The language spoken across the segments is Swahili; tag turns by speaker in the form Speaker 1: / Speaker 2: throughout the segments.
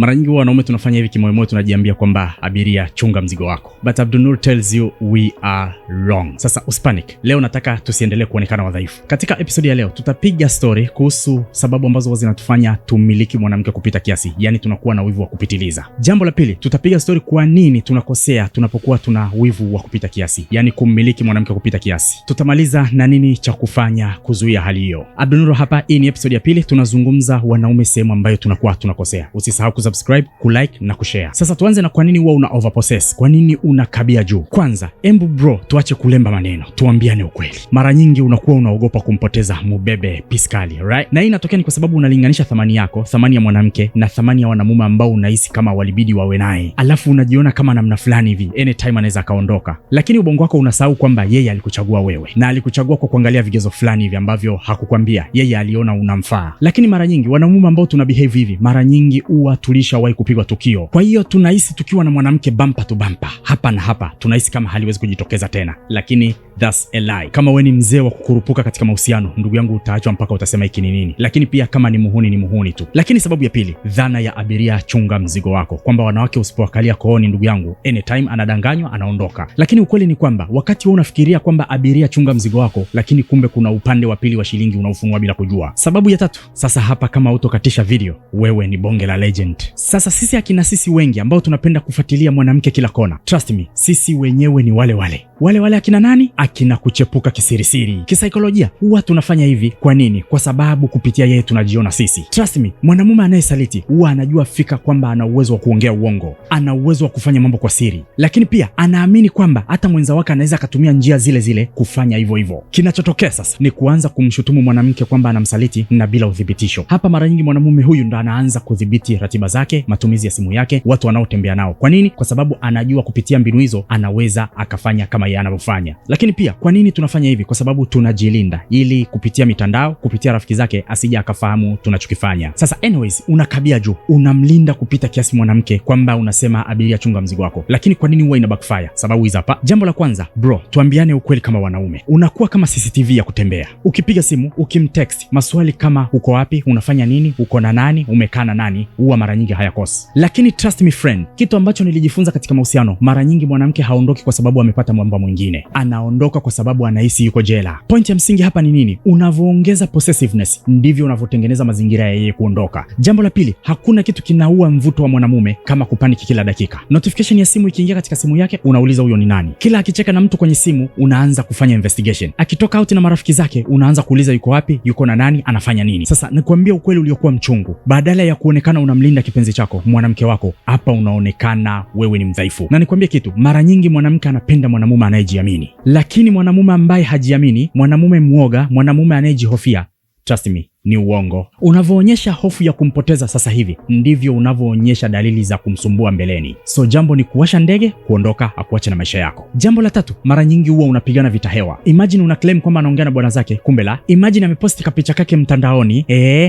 Speaker 1: Mara nyingi wanaume tunafanya hivi kimoyomoyo, tunajiambia kwamba abiria, chunga mzigo wako, but Abdunnoor tells you we are wrong. Sasa uspanic, leo nataka tusiendelee kuonekana wadhaifu. Katika episode ya leo tutapiga story kuhusu sababu ambazo zinatufanya tumiliki mwanamke kupita kiasi, yani tunakuwa na wivu wa kupitiliza. Jambo la pili, tutapiga story kwa nini tunakosea tunapokuwa tuna wivu wa kupita kiasi, yani kummiliki mwanamke kupita kiasi. Tutamaliza na nini cha kufanya kuzuia hali hiyo. Abdunnoor hapa, hii ni episode ya pili, tunazungumza wanaume sehemu ambayo tunakuwa tunakosea. Usisahau kusubscribe, kulike na kushare. Sasa tuanze na kwa nini huwa una overpossess, kwa nini unakabia juu. Kwanza, embu bro, tuache kulemba maneno, tuambiane ukweli. Mara nyingi unakuwa unaogopa kumpoteza mubebe piskali, right? Na hii inatokea ni kwa sababu unalinganisha thamani yako, thamani ya mwanamke na thamani ya wanamume ambao unahisi kama walibidi wawe naye. Alafu unajiona kama namna fulani hivi, anytime anaweza kaondoka. Lakini ubongo wako unasahau kwamba yeye alikuchagua wewe, na alikuchagua kwa kuangalia vigezo fulani hivi ambavyo hakukwambia, yeye aliona unamfaa. Lakini mara nyingi wanamume ambao tuna behave hivi, mara nyingi huwa tulishawahi kupigwa tukio. Kwa hiyo tunahisi tukiwa na mwanamke bumper to bumper, hapa na hapa, tunahisi kama haliwezi kujitokeza tena. Lakini that's a lie. Kama wewe ni mzee wa kukurupuka katika mahusiano, ndugu yangu, utaachwa mpaka utasema hiki ni nini. Lakini pia kama ni muhuni tu. Lakini sababu ya pili, dhana ya abiria chunga mzigo wako, kwamba wanawake usipowakalia kooni, ndugu yangu, anytime anadanganywa, anaondoka. Lakini ukweli ni kwamba wakati wewe unafikiria kwamba abiria chunga mzigo wako, lakini kumbe kuna upande wa pili wa shilingi unaofunua bila kujua. Sababu ya tatu, sasa hapa kama utokatisha video, wewe ni bonge la legend. Sasa sisi wengi ambao tunapenda kufuatilia mwanamke kila kona, trust me, sisi wenyewe ni wale akina nani? Akina kuchepuka kisirisiri. Kisaikolojia huwa tunafanya hivi. Kwa nini? Kwa sababu kupitia yeye tunajiona sisi. Trust me, mwanamume anayesaliti huwa anajua fika kwamba ana uwezo wa kuongea uongo, ana uwezo wa kufanya mambo kwa siri, lakini pia anaamini kwamba hata mwenza wake anaweza akatumia njia zile kufanya hivyo. Kinachotokea sasa ni kuanza kumshutumu mwanamke kwamba anamsaliti na bila uthibitisho. Hapa mara nyingi mwanamume huyu ndo anaanza kudhibiti ratiba zake, matumizi ya simu yake, watu wanaotembea nao. Kwa nini? Kwa sababu anajua kupitia mbinu hizo anaweza akafanya kama yeye anavyofanya. Lakini pia kwa nini tunafanya hivi? Kwa sababu tunajilinda, ili kupitia mitandao, kupitia rafiki zake asije akafahamu tunachokifanya. Sasa anyways, unakabia juu, unamlinda kupita kiasi mwanamke, kwamba unasema abiria chunga mzigo wako. Lakini kwa nini huwa ina backfire? Sababu hizi hapa. Jambo la kwanza, bro, tuambiane ukweli kama wanaume. Unakuwa kama CCTV ya kutembea. Ukipiga simu, ukimtext, maswali kama uko wapi, unafanya nini, uko na nani, umekaa na nani, huwa mara nyingi hayakosi. Lakini trust me friend, kitu ambacho nilijifunza katika mahusiano, mara nyingi mwanamke haondoki kwa sababu amepata mwamba mwingine. Anaondoka kwa sababu anahisi yuko jela. Point ya msingi hapa ni nini? Unavyoongeza possessiveness, ndivyo unavyotengeneza mazingira ya yeye kuondoka. Jambo la pili, hakuna kitu kinaua mvuto wa mwanamume kama kupaniki kila dakika. Notification ya simu ikiingia katika simu yake, unauliza huyo ni nani. Kila akicheka na mtu kwenye simu, unaanza kufanya investigation. Akitoka out na marafiki zake, unaanza kuuliza yuko wapi, yuko na nani, anafanya nini. Sasa nikwambia ukweli uliokuwa mchungu, badala ya kuonekana unamlinda kipenzi chako, mwanamke wako, hapa unaonekana wewe ni mdhaifu. Na nikwambia kitu, mara nyingi mwanamke anapenda mwanamume anayejiamini. Lakini mwanamume ambaye hajiamini, mwanamume mwoga, mwanamume anayejihofia, trust me, ni uongo. Unavyoonyesha hofu ya kumpoteza sasa hivi, ndivyo unavyoonyesha dalili za kumsumbua mbeleni. So jambo ni kuwasha ndege, kuondoka, akuache na maisha yako. Jambo la tatu, mara nyingi huwa unapigana vita hewa. Imagine una claim kwamba anaongea na bwana zake, kumbe la. Imagine ameposti kapicha kake mtandaoni,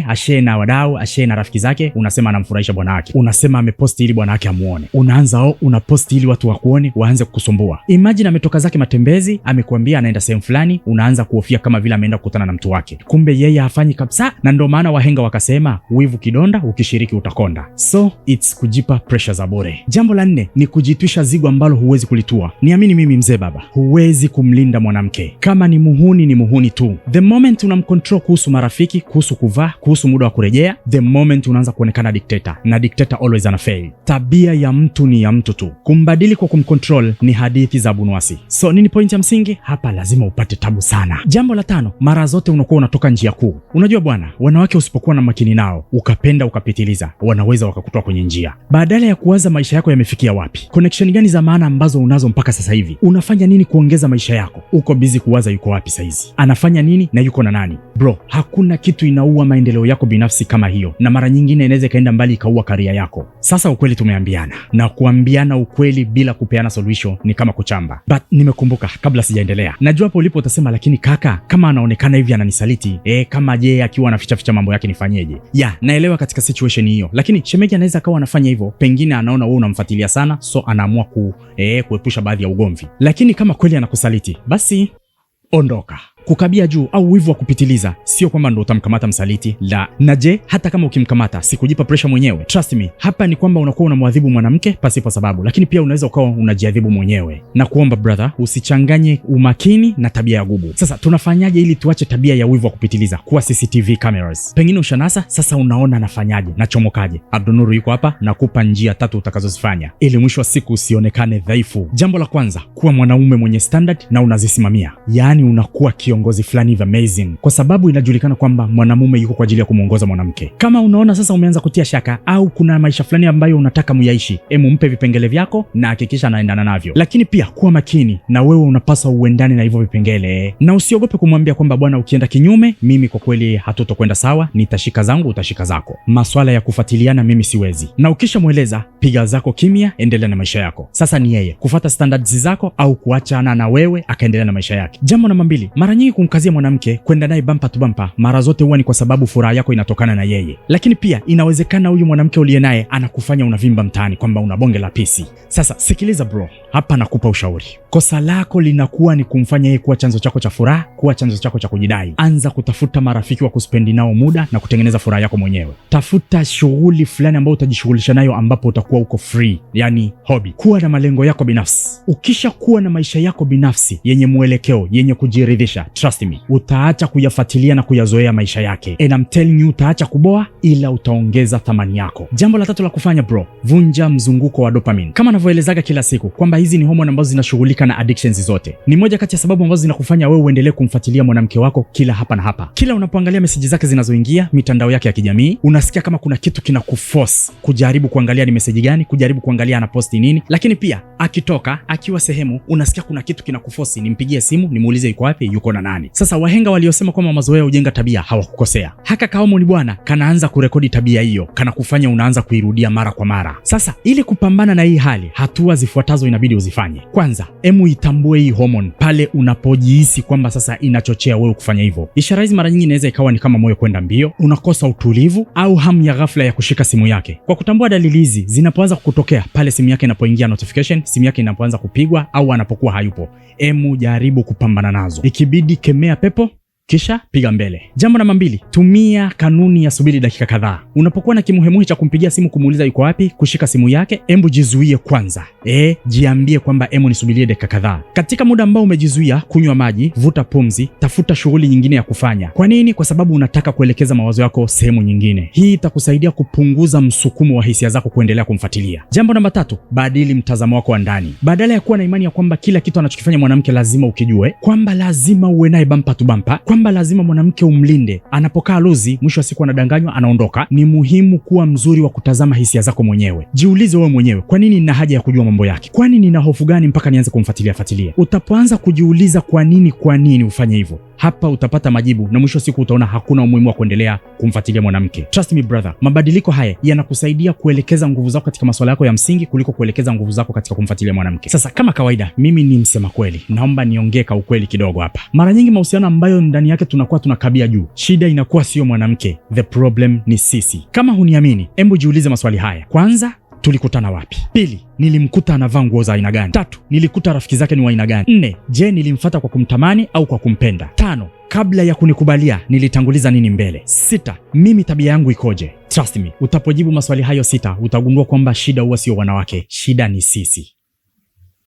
Speaker 1: ashare na wadau, ashare na rafiki zake, unasema anamfurahisha bwana wake. Unasema ameposti ili bwana wake amuone. Unaanza unaposti ili watu wakuone, waanze kukusumbua. Imagine ametoka zake matembezi, amekuambia anaenda sehemu fulani, unaanza kuhofia kama vile ameenda kukutana na mtu wake. Kumbe yeye hafanyi kabisa. Na ndo maana wahenga wakasema wivu kidonda, ukishiriki utakonda. So it's kujipa pressure za bure. Jambo la nne ni kujitwisha zigo ambalo huwezi kulitua. Niamini mimi mzee baba, huwezi kumlinda mwanamke. Kama ni muhuni tu. The moment unamcontrol kuhusu marafiki, kuhusu kuvaa, kuhusu muda wa kurejea, the moment unaanza kuonekana dictator, na dictator always ana fail. Tabia ya mtu ni ya mtu tu. Kumbadili kwa kumcontrol ni hadithi za Bunwasi. So nini point ya msingi? Hapa lazima upate tabu sana. Jambo la tano, mara zote unakuwa unatoka njia kuu. Unajua bwana, wanawake usipokuwa na makini nao, ukapenda ukapitiliza, wanaweza wakakutoa kwenye njia. Badala ya kuwaza maisha yako yamefikia wapi, connection gani za maana ambazo unazo mpaka sasa hivi, unafanya nini kuongeza maisha yako, uko busy kuwaza yuko wapi saizi, anafanya nini na yuko na nani. Bro, hakuna kitu inaua maendeleo yako binafsi kama hiyo, na mara nyingine inaweza kaenda mbali ikaua career yako. Sasa ukweli tumeambiana, na kuambiana ukweli bila kupeana solution ni kama kuchamba. But nimekumbuka kabla sijaendelea, najua hapo ulipo utasema, lakini kaka, kama anaonekana hivi ananisaliti, kama je akiwa anaficha mambo yake nifanyeje? Naelewa katika situation hiyo, lakini shemeji anaweza akawa anafanya hivyo, pengine anaona wewe unamfuatilia sana, so anaamua kuepusha baadhi ya ugomvi. Lakini kama kweli anakusaliti, basi ondoka. Kukabia juu au wivu wa kupitiliza sio kwamba ndo utamkamata msaliti, la. Na je, hata kama ukimkamata, sikujipa pressure mwenyewe? Trust me, hapa ni kwamba unakuwa unamwadhibu mwanamke pasipo sababu, lakini pia unaweza ukawa unajiadhibu mwenyewe. Na kuomba brother, usichanganye umakini na tabia ya gubu. Sasa tunafanyaje ili tuache tabia ya wivu wa kupitiliza? Kuwa CCTV cameras. Pengine ushanasa, sasa unaona nafanyaje, nachomokaje. Abdunuru yuko hapa, nakupa njia 3 utakazozifanya ili mwisho wa siku usionekane dhaifu. Jambo la kwanza, kuwa mwanaume mwenye standard na unazisimamia. Yaani unakuwa kiongozi fulani amazing, kwa sababu inajulikana kwamba mwanamume yuko kwa ajili ya kumuongoza mwanamke. Kama unaona sasa umeanza kutia shaka au kuna maisha fulani ambayo unataka muyaishi, mpe vipengele vyako na hakikisha anaendana navyo. Lakini pia kuwa makini, na wewe unapaswa uendane na hivyo vipengele, na usiogope kumwambia kwamba bwana, ukienda kinyume mimi kwa kweli hatutokwenda sawa, nitashika zangu, utashika zako. Maswala ya kufuatiliana mimi siwezi. Na ukishamweleza, piga zako kimya, endelea na maisha yako. Sasa ni yeye kufuata standards zako au kuachana na wewe akaendelea na maisha yake. Jambo namba 2, mara nyingi kumkazia mwanamke kwenda naye bampa tu bampa, mara zote huwa ni kwa sababu furaha yako inatokana na yeye. Lakini pia inawezekana huyu mwanamke uliye naye anakufanya unavimba mtaani kwamba una bonge la pisi. Sasa sikiliza bro, hapa nakupa ushauri. Kosa lako linakuwa ni kumfanya yeye kuwa chanzo chako cha furaha, kuwa chanzo chako cha kujidai. Anza kutafuta marafiki wa kuspendi nao muda na kutengeneza furaha yako mwenyewe. Tafuta shughuli fulani ambayo utajishughulisha nayo ambapo utakuwa uko free, yani hobby. Kuwa na malengo yako binafsi. Ukisha kuwa na maisha yako binafsi yenye mwelekeo, yenye kujiridhisha, trust me, utaacha kuyafuatilia na kuyazoea maisha yake. And I'm telling you, utaacha kuboa ila utaongeza thamani yako. Jambo la 3 la kufanya bro, vunja mzunguko wa dopamine. Kama navyoelezaga kila siku kwamba hizi ni hormone ambazo zinashughulika na addictions zote. Ni moja kati ya sababu ambazo zinakufanya wewe uendelee kumfuatilia mwanamke wako kila hapa na hapa. Kila unapoangalia message zake zinazoingia, mitandao yake ya kijamii, unasikia kama kuna kitu kinakuforce kujaribu kuangalia ni message gani, kujaribu kuangalia anaposti nini. Lakini pia akitoka, akiwa sehemu, unasikia kuna kitu kinakuforce, nimpigie simu, nimuulize yuko wapi, yuko na nani. Sasa wahenga waliosema kwamba mazoea hujenga tabia hawakukosea. Haka kahomoni bwana kanaanza kurekodi tabia hiyo, kana kufanya unaanza kuirudia mara kwa mara. Sasa ili kupambana na hii hali, hatua zifuatazo inabidi uzifanye. Kwanza, itambue hii hormone pale unapojihisi kwamba sasa inachochea wewe kufanya hivyo. Ishara hizi mara nyingi inaweza ikawa ni kama moyo kwenda mbio, unakosa utulivu au hamu ya ghafla ya kushika simu yake. Kwa kutambua dalili hizi zinapoanza kutokea, pale simu yake inapoingia notification, simu yake inapoanza kupigwa au anapokuwa hayupo, jaribu kupambana nazo. Ikibidi kemea pepo, kisha piga mbele. Jambo namba 2, tumia kanuni ya subiri dakika kadhaa. Unapokuwa na kimuhemuhi cha kumpigia simu kumuuliza yuko wapi, kushika simu yake, jizuie kwanza. Jiambie kwamba nisubirie dakika kadhaa. Katika muda ambao umejizuia, kunywa maji, vuta pumzi, tafuta shughuli nyingine ya kufanya. Kwa nini? Kwa sababu unataka kuelekeza mawazo yako sehemu nyingine. Hii itakusaidia kupunguza msukumo wa hisia zako kuendelea kumfuatilia. Jambo namba 3, badili mtazamo wako wa ndani. Badala ya kuwa na imani ya kwamba kila kitu anachokifanya mwanamke lazima ukijue, kwamba lazima uwe naye bampa tu bampa, kwamba lazima mwanamke umlinde, anapokaa lozi mwisho wa siku anadanganywa, anaondoka. Ni muhimu kuwa mzuri wa kutazama hisia zako mwenyewe. Jiulize wewe mwenyewe, kwa nini nina haja ya kujua mambo yake? Kwani nina hofu gani mpaka nianze kumfuatilia? Utapoanza kujiuliza kwa nini ufanye hivyo, hapa utapata majibu na mwisho wa siku utaona hakuna umuhimu wa kuendelea kumfuatilia mwanamke. Trust me brother, mabadiliko haya yanakusaidia kuelekeza nguvu zako katika masuala yako ya msingi kuliko kuelekeza nguvu zako katika kumfuatilia mwanamke. Sasa kama kawaida, mimi ni msema kweli, naomba niongee kwa ukweli kidogo hapa. Mara nyingi mahusiano ambayo ndani yake tunakuwa tunakabia juu, shida inakuwa sio mwanamke, the problem ni sisi. Kama huniamini, jiulize maswali haya. Kwanza, tulikutana wapi? 2, nilimkuta anavaa nguo za aina gani? 3, nilikuta rafiki zake ni wa aina gani? 4, je, nilimfuata kwa kumtamani au kwa kumpenda? 5, kabla ya kunikubalia nilitanguliza nini mbele? 6, mimi tabia yangu ikoje? Trust me, utapojibu maswali hayo 6 utagundua kwamba shida huwa sio wanawake, shida ni sisi.